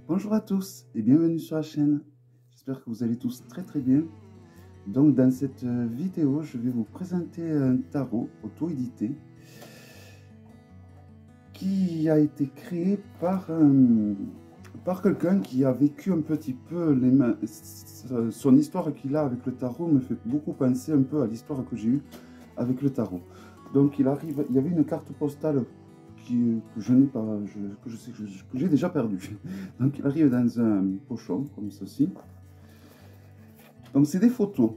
Bonjour à tous et bienvenue sur la chaîne. J'espère que vous allez tous très bien. Donc dans cette vidéo, je vais vous présenter un tarot auto-édité qui a été créé par quelqu'un qui a vécu un petit peu son histoire qu'il a avec le tarot me fait beaucoup penser un peu à l'histoire que j'ai eue avec le tarot. Donc il y avait une carte postale que je n'ai pas, que j'ai déjà perdu. Donc il arrive dans un pochon comme ceci. Donc c'est des photos.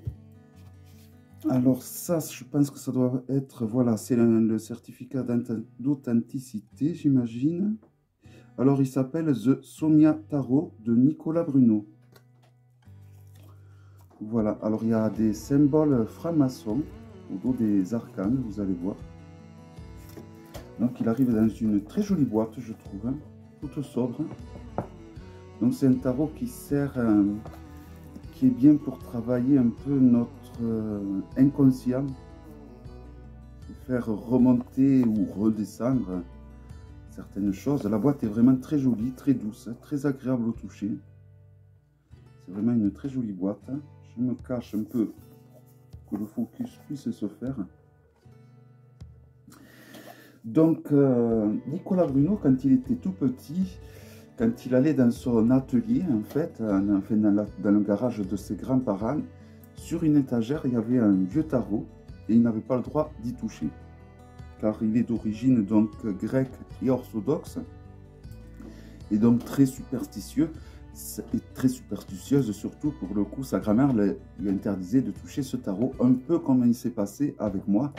Alors ça, je pense que ça doit être, voilà, c'est le certificat d'authenticité, j'imagine. Alors il s'appelle The Somia Tarot de Nicolas Bruno. Voilà, alors il y a des symboles francs-maçons au dos des arcanes, vous allez voir. Donc il arrive dans une très jolie boîte, je trouve, hein, toute sobre. Donc c'est un tarot qui sert, qui est bien pour travailler un peu notre inconscient, faire remonter ou redescendre certaines choses. La boîte est vraiment très jolie, très douce, très agréable au toucher. C'est vraiment une très jolie boîte. Je me cache un peu pour que le focus puisse se faire. Donc, Nicolas Bruno, quand il était tout petit, quand il allait dans son atelier, en fait, dans le garage de ses grands-parents, sur une étagère, il y avait un vieux tarot et il n'avait pas le droit d'y toucher. Car il est d'origine donc grecque et orthodoxe, et donc très superstitieux, et très superstitieuse surtout. Pour le coup, sa grand-mère lui interdisait de toucher ce tarot, un peu comme il s'est passé avec moi.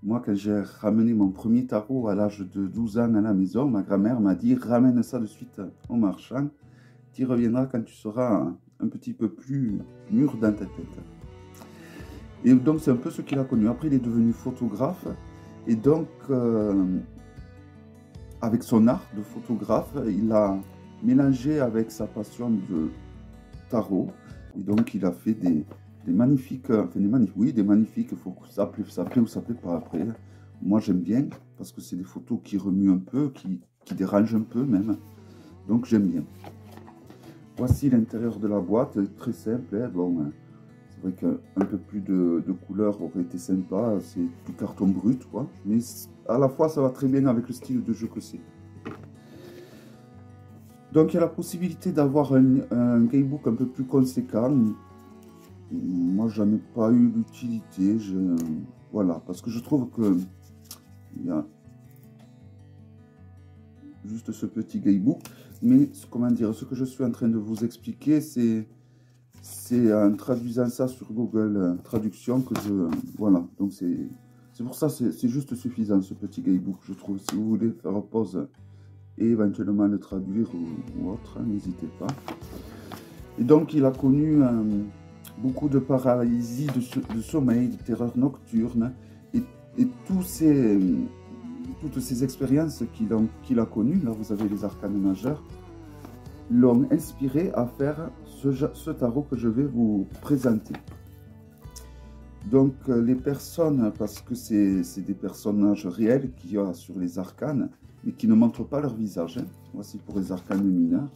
Moi, quand j'ai ramené mon premier tarot à l'âge de 12 ans à la maison, ma grand-mère m'a dit « Ramène ça de suite au marchand, tu y reviendras quand tu seras un petit peu plus mûr dans ta tête. » Et donc, c'est un peu ce qu'il a connu. Après, il est devenu photographe. Et donc, avec son art de photographe, il a mélangé avec sa passion de tarot. Et donc, il a fait des magnifiques, des magnifiques, il faut ça plaît ou ça plaît pas après. Moi, j'aime bien, parce que c'est des photos qui remuent un peu, qui dérangent un peu même. Donc, j'aime bien. Voici l'intérieur de la boîte, très simple. Hein. Bon, c'est vrai qu'un peu plus de couleur aurait été sympa, c'est du carton brut, quoi. Mais à la fois, ça va très bien avec le style de jeu que c'est. Donc, il y a la possibilité d'avoir un gamebook un peu plus conséquent. Moi, j'en ai pas eu l'utilité. Voilà, parce que je trouve que il y a juste ce petit gamebook. Mais, comment dire, ce que je suis en train de vous expliquer, c'est en traduisant ça sur Google Traduction que voilà, donc c'est pour ça, c'est juste suffisant ce petit guidebook, je trouve. Si vous voulez faire pause et éventuellement le traduire ou autre, n'hésitez pas. Et donc il a connu beaucoup de paralysie de sommeil, de terreur nocturne, et toutes ces expériences qu'il a connues, là vous avez les arcanes majeurs, l'ont inspiré à faire ce tarot que je vais vous présenter. Donc les personnes, parce que c'est des personnages réels qu'il y a sur les arcanes, mais qui ne montrent pas leur visage, hein. Voici pour les arcanes mineurs,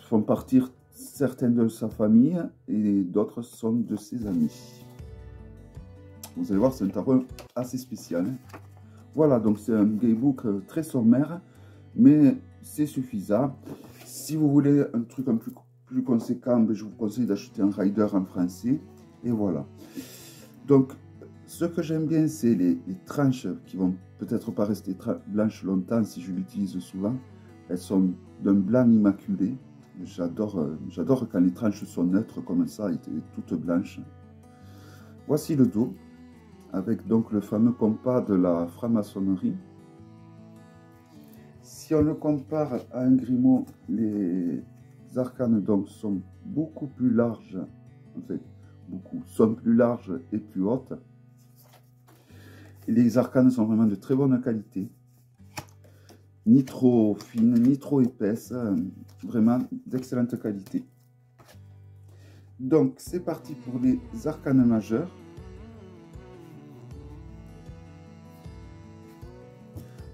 font partie certaines de sa famille et d'autres sont de ses amis. Vous allez voir, c'est un tarot assez spécial, hein. Voilà, donc c'est un gamebook très sommaire, mais c'est suffisant. Si vous voulez un truc un plus conséquent, je vous conseille d'acheter un rider en français. Et voilà. Donc, ce que j'aime bien, c'est les tranches qui vont peut-être pas rester blanches longtemps si je l'utilise souvent. Elles sont d'un blanc immaculé. J'adore quand les tranches sont neutres comme ça, et toutes blanches. Voici le dos, avec donc le fameux compas de la franc-maçonnerie. Si on le compare à un Grimaud, les arcanes donc sont beaucoup plus larges, en fait, sont plus larges et plus hautes. Et les arcanes sont vraiment de très bonne qualité, ni trop fines, ni trop épaisses, vraiment d'excellente qualité. Donc c'est parti pour les arcanes majeurs.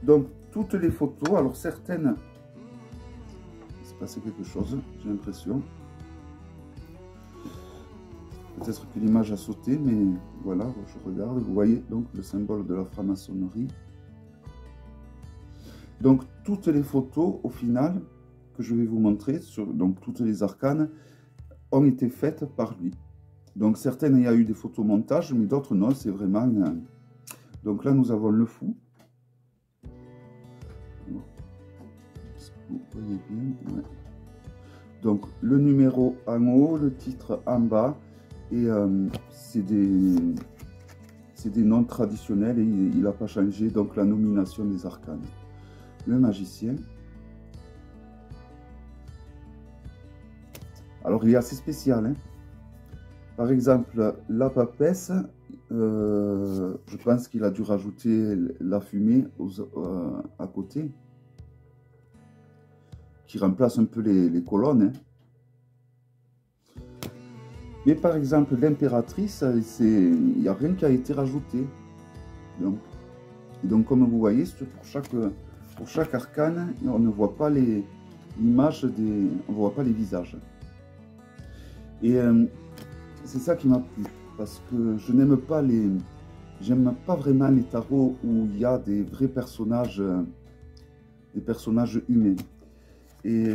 Donc toutes les photos, alors certaines s'est passé quelque chose, j'ai l'impression. Peut-être que l'image a sauté, mais voilà, je regarde. Vous voyez donc le symbole de la franc-maçonnerie. Donc, toutes les photos, au final, que je vais vous montrer, donc toutes les arcanes, ont été faites par lui. Donc, certaines, il y a eu des photomontages, mais d'autres, non, c'est vraiment... Donc là, nous avons le fou. Vous voyez bien, ouais. Donc, le numéro en haut, le titre en bas. Et c'est des noms traditionnels et il n'a pas changé donc la nomination des arcanes. Le magicien. Alors il est assez spécial. Hein. Par exemple, la papesse, je pense qu'il a dû rajouter la fumée à côté, qui remplace un peu les colonnes. Hein. Mais par exemple, l'impératrice, il n'y a rien qui a été rajouté. Donc comme vous voyez, pour chaque arcane, on ne voit pas l'image on ne voit pas les visages. Et c'est ça qui m'a plu, parce que je n'aime pas j'aime pas vraiment les tarots où il y a des vrais personnages, des personnages humains. Et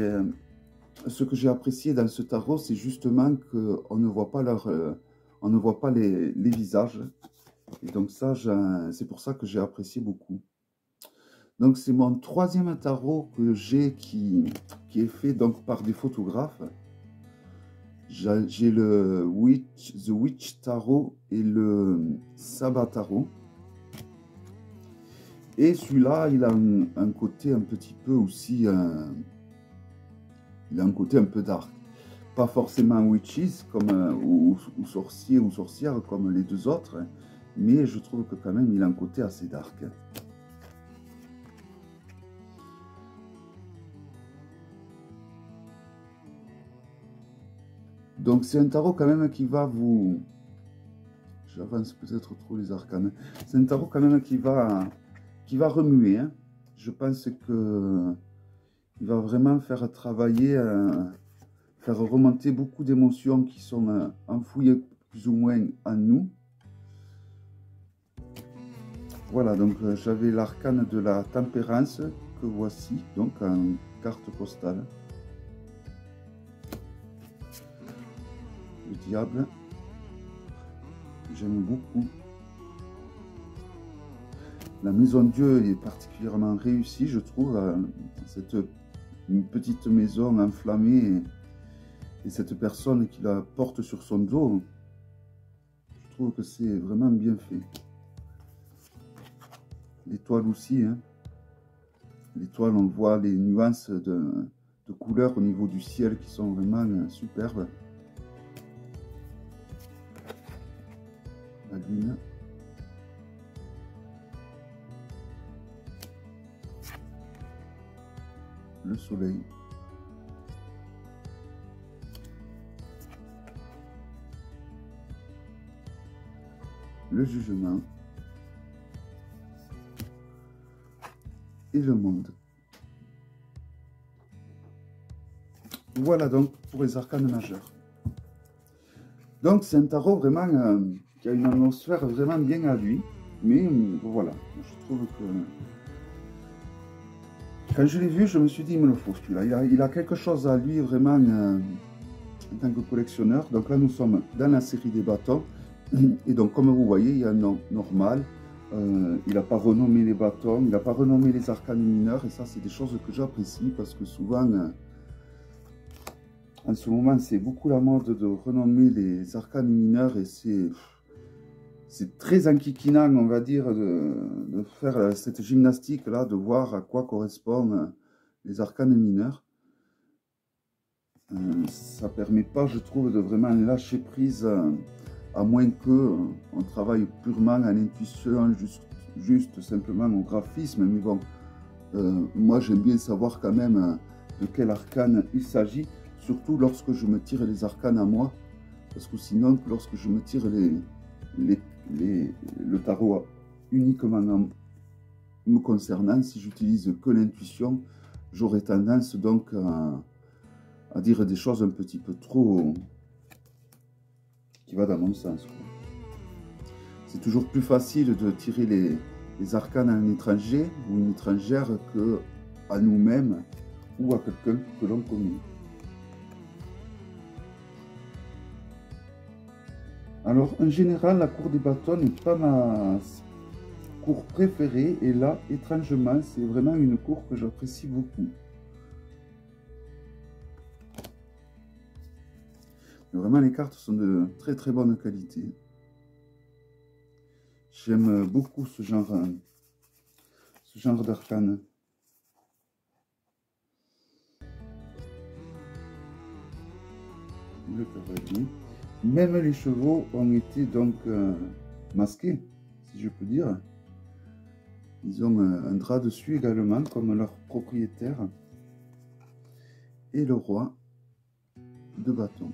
ce que j'ai apprécié dans ce tarot, c'est justement qu'on ne voit pas on ne voit pas les visages. Et donc ça, c'est pour ça que j'ai apprécié beaucoup. Donc c'est mon troisième tarot que j'ai qui est fait donc par des photographes. J'ai le The Witch Tarot et le Sabbat Tarot. Et celui-là, il a un côté un petit peu aussi... il a un côté un peu dark. Pas forcément witches ou sorcier ou sorcière comme les deux autres, hein, mais je trouve que quand même il a un côté assez dark. Donc c'est un tarot quand même qui va vous... J'avance peut-être trop les arcanes. C'est un tarot quand même qui va remuer. Hein. Je pense que il va vraiment faire travailler, faire remonter beaucoup d'émotions qui sont enfouies plus ou moins en nous. Voilà, donc j'avais l'arcane de la tempérance que voici, donc en carte postale. Le diable, j'aime beaucoup. La maison Dieu est particulièrement réussie, je trouve, cette petite maison enflammée et cette personne qui la porte sur son dos. Je trouve que c'est vraiment bien fait. L'étoile aussi, hein. L'étoile, on voit les nuances de couleurs au niveau du ciel qui sont vraiment superbes. La lune. Le soleil. Le jugement. Et le monde. Voilà donc pour les arcanes majeurs. Donc c'est un tarot vraiment qui a une atmosphère vraiment bien à lui. Mais voilà, je trouve que... Quand je l'ai vu, je me suis dit, il me le faut celui-là. Il a quelque chose à lui vraiment en tant que collectionneur. Donc là, nous sommes dans la série des bâtons. Et donc, comme vous voyez, il y a un nom normal. Il n'a pas renommé les bâtons, il n'a pas renommé les arcanes mineurs. Et ça, c'est des choses que j'apprécie parce que souvent, en ce moment, c'est beaucoup la mode de renommer les arcanes mineurs. Et c'est très enquiquinant, on va dire, de faire cette gymnastique-là, de voir à quoi correspondent les arcanes mineurs. Ça ne permet pas, je trouve, de vraiment lâcher prise, à moins qu'on travaille purement à l'intuition, juste simplement au graphisme. Mais bon, moi j'aime bien savoir quand même de quel arcane il s'agit, surtout lorsque je me tire les arcanes à moi, parce que sinon, lorsque je me tire le tarot uniquement me concernant, si j'utilise que l'intuition, j'aurais tendance donc à dire des choses un petit peu trop qui va dans mon sens. C'est toujours plus facile de tirer les arcanes à un étranger ou une étrangère que à nous-mêmes ou à quelqu'un que l'on connaît. Alors, en général, la cour des bâtons n'est pas ma cour préférée. Et là, étrangement, c'est vraiment une cour que j'apprécie beaucoup. Mais vraiment, les cartes sont de très très bonne qualité. J'aime beaucoup ce genre d'arcane. Le cavalier. Même les chevaux ont été donc masqués, si je peux dire. Ils ont un drap dessus également, comme leur propriétaire. Et le roi de bâton.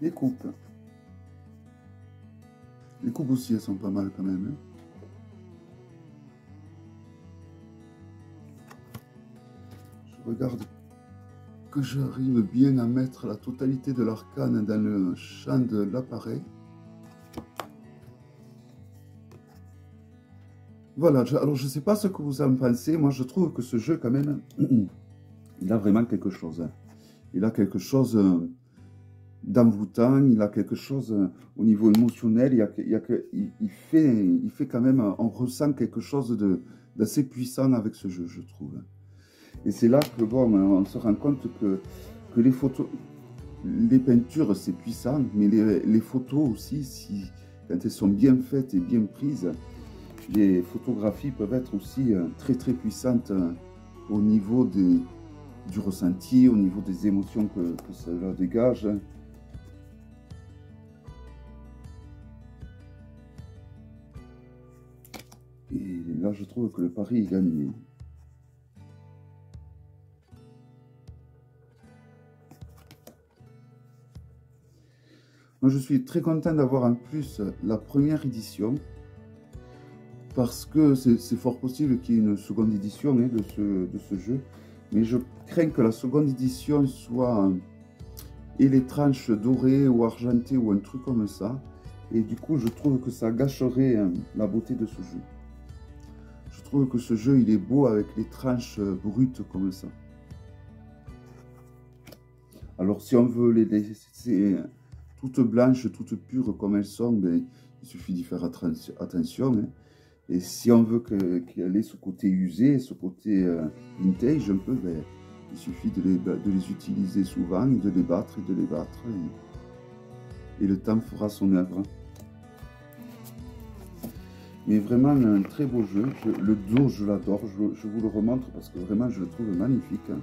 Les coupes. Les coupes aussi, elles sont pas mal quand même. Hein. Je regarde que j'arrive bien à mettre la totalité de l'arcane dans le champ de l'appareil. Voilà, alors je ne sais pas ce que vous en pensez. Moi, je trouve que ce jeu, quand même, il a vraiment quelque chose. Hein. Il a quelque chose d'envoûtant, il a quelque chose au niveau émotionnel. Il fait quand même, on ressent quelque chose d'assez puissant avec ce jeu, je trouve. Et c'est là que, bon, on se rend compte que les photos, les peintures, c'est puissant, mais les photos aussi, quand elles sont bien faites et bien prises, les photographies peuvent être aussi très très puissantes au niveau du ressenti, au niveau des émotions que cela dégage. Et là, je trouve que le pari est gagné. Moi, je suis très content d'avoir en plus la première édition parce que c'est fort possible qu'il y ait une seconde édition hein, de ce jeu. Mais je crains que la seconde édition soit et les tranches dorées ou argentées ou un truc comme ça. Et du coup, je trouve que ça gâcherait la beauté de ce jeu. Je trouve que ce jeu, il est beau avec les tranches brutes comme ça. Alors, si on veut les laisser toutes blanches, toutes pures comme elles sont, ben, il suffit d'y faire attention. Hein. Et si on veut qu'elle ait ce côté usé, ce côté vintage un peu, ben, il suffit de les utiliser souvent, et de les battre et de les battre. Et le temps fera son œuvre. Mais vraiment un très beau jeu. Le dos, je l'adore. Je vous le remontre parce que vraiment, je le trouve magnifique. Hein.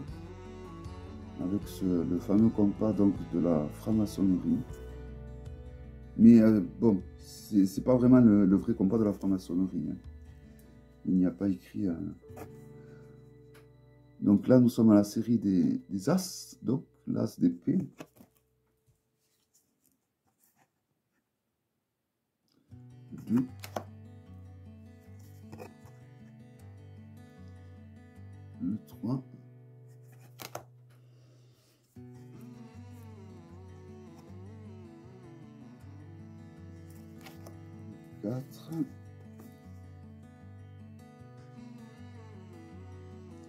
Avec le fameux compas donc, de la franc-maçonnerie. Mais bon, c'est pas vraiment le vrai compas de la franc-maçonnerie. Hein. Il n'y a pas écrit... Donc là, nous sommes à la série des As. Donc, l'As d'épée. Le 2. Le 3. Le 4.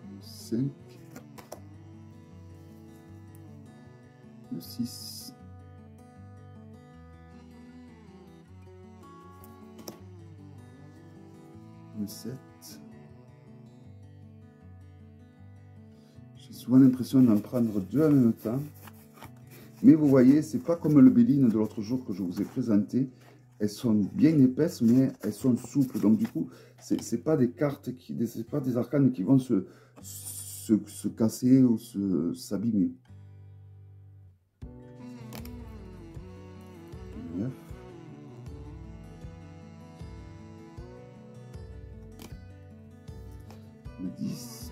Le 5. Le 6. Le 7. J'ai souvent l'impression d'en prendre deux en même temps. Mais vous voyez, c'est pas comme le Béline de l'autre jour que je vous ai présenté. Elles sont bien épaisses, mais elles sont souples. Donc du coup, c'est pas des cartes, c'est pas des arcanes qui vont se casser ou s'abîmer. 9. Le 10.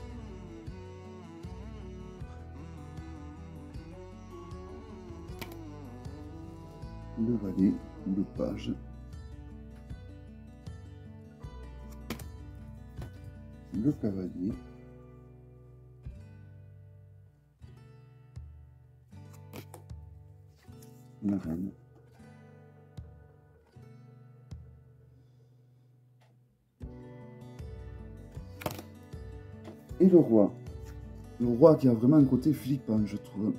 Le valet, le page, le le cavalier, la reine, et le roi. Le roi qui a vraiment un côté flippant, je trouve.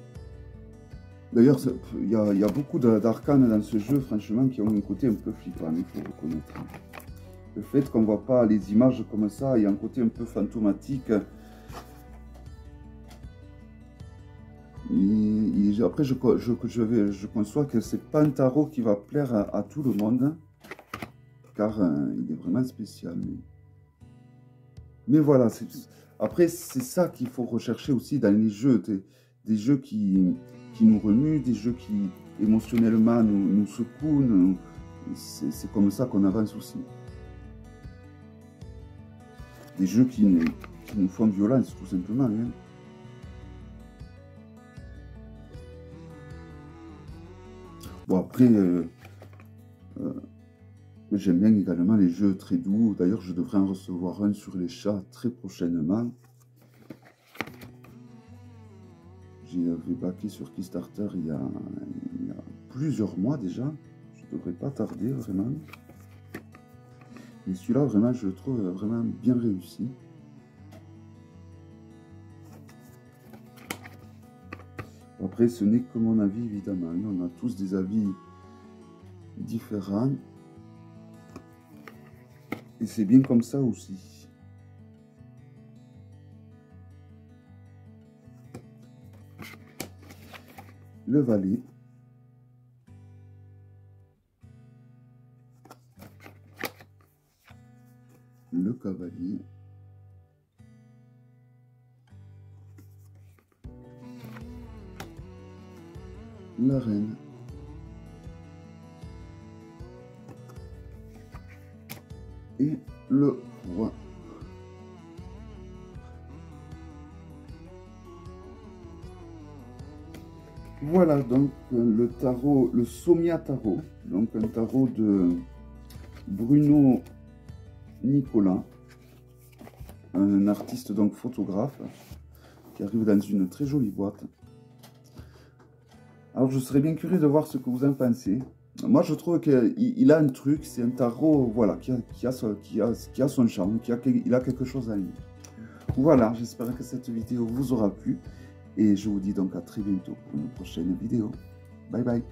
D'ailleurs, il y a beaucoup d'arcanes dans ce jeu, franchement, qui ont un côté un peu flippant, il faut reconnaître. Le fait qu'on ne voit pas les images comme ça, il y a un côté un peu fantomatique. Après, je conçois que c'est pas un tarot qui va plaire à tout le monde, car il est vraiment spécial. Mais voilà, après, c'est ça qu'il faut rechercher aussi dans les jeux, des jeux qui nous remuent, des jeux qui émotionnellement nous secouent. C'est comme ça qu'on avance aussi. Des jeux qui nous font violence, tout simplement. Hein. Bon, après, j'aime bien également les jeux très doux. D'ailleurs, je devrais en recevoir un sur les chats très prochainement. J'avais backé sur Kickstarter il y a plusieurs mois déjà. Je ne devrais pas tarder, vraiment. Mais celui-là, vraiment, je le trouve vraiment bien réussi. Après, ce n'est que mon avis, évidemment. On a tous des avis différents. Et c'est bien comme ça aussi. Le valet. Le cavalier. La reine. Et le roi. Voilà donc le tarot, le Somia Tarot, donc un tarot de Bruno Nicolas, un artiste donc photographe qui arrive dans une très jolie boîte. Alors je serais bien curieux de voir ce que vous en pensez. Moi je trouve qu'il a un truc, c'est un tarot voilà, qui a son charme, il a quelque chose à lui. Voilà, j'espère que cette vidéo vous aura plu. Et je vous dis donc à très bientôt pour une prochaine vidéo. Bye bye.